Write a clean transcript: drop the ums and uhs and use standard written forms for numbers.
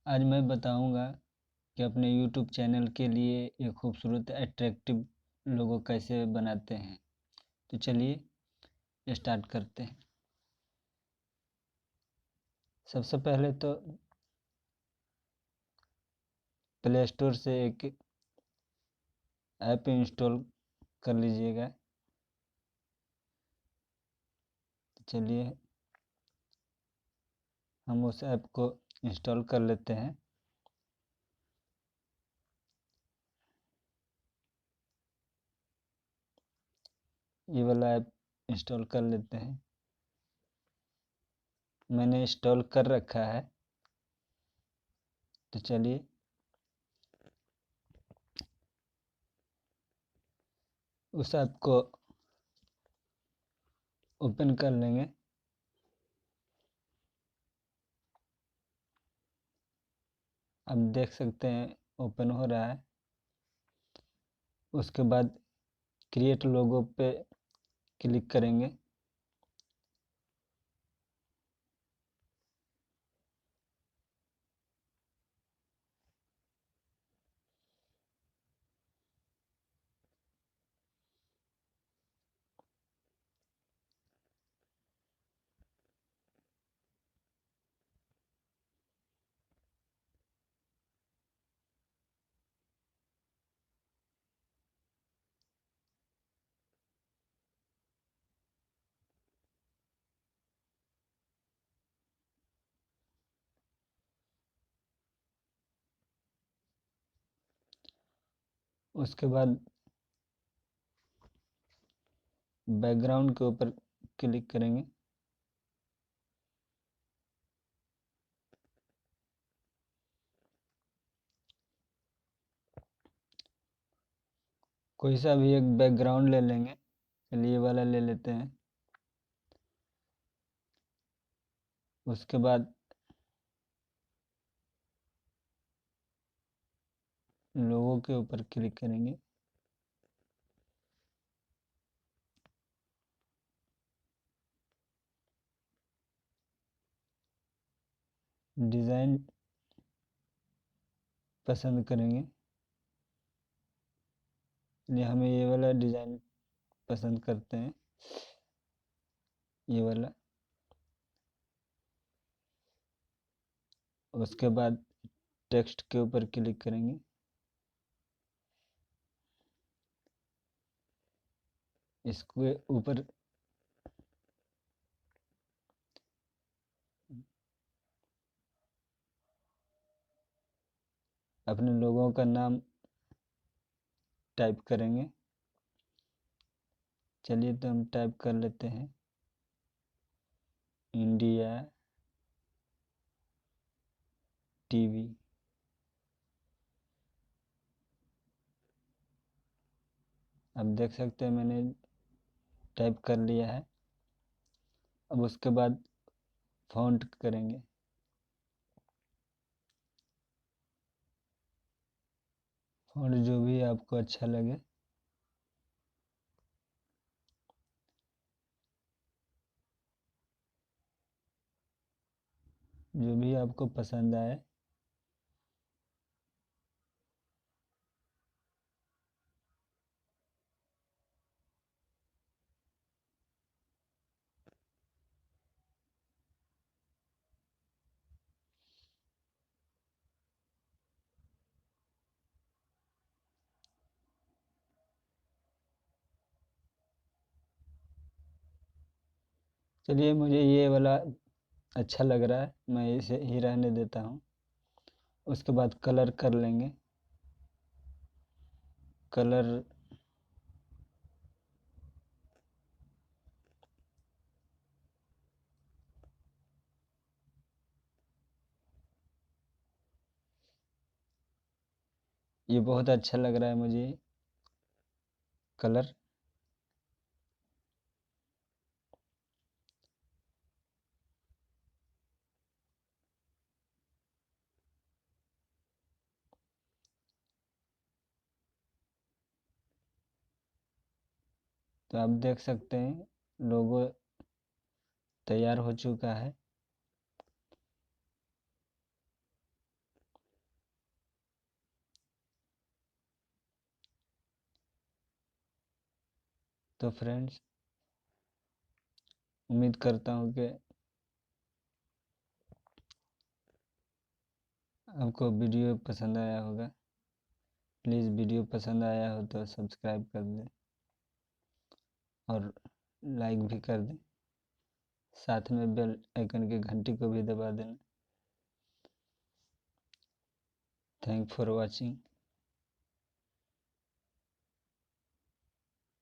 आज मैं बताऊंगा कि अपने YouTube चैनल के लिए एक खूबसूरत अट्रैक्टिव लोगो कैसे बनाते हैं। तो चलिए स्टार्ट करते हैं। सबसे पहले तो प्ले स्टोर से एक ऐप इंस्टॉल कर लीजिएगा। तो चलिए हम उस ऐप को इंस्टॉल कर लेते हैं। ये वाला ऐप इंस्टॉल कर लेते हैं। मैंने इंस्टॉल कर रखा है। तो चलिए उस ऐप को ओपन कर लेंगे। अब देख सकते हैं ओपन हो रहा है। उसके बाद क्रिएट लोगो पे क्लिक करेंगे। उसके बाद बैकग्राउंड के ऊपर क्लिक करेंगे। कोई सा भी एक बैकग्राउंड ले लेंगे। चलिए ये वाला ले लेते हैं। उसके बाद लोगों के ऊपर क्लिक करेंगे। डिज़ाइन पसंद करेंगे। ये हमें ये वाला डिज़ाइन पसंद करते हैं, ये वाला। उसके बाद टेक्स्ट के ऊपर क्लिक करेंगे। इसके ऊपर अपने लोगों का नाम टाइप करेंगे। चलिए तो हम टाइप कर लेते हैं इंडिया टीवी। अब देख सकते हैं मैंने टाइप कर लिया है। अब उसके बाद फ़ॉन्ट करेंगे। फ़ॉन्ट जो भी आपको अच्छा लगे। जो भी आपको पसंद आए। चलिए मुझे ये वाला अच्छा लग रहा है, मैं इसे ही रहने देता हूँ। उसके बाद कलर कर लेंगे। कलर ये बहुत अच्छा लग रहा है मुझे कलर। तो आप देख सकते हैं लोगो तैयार हो चुका है। तो फ्रेंड्स, उम्मीद करता हूँ कि आपको वीडियो पसंद आया होगा। प्लीज़ वीडियो पसंद आया हो तो सब्सक्राइब कर दें और लाइक भी कर दें, साथ में बेल आइकन की घंटी को भी दबा देना। Thank for watching.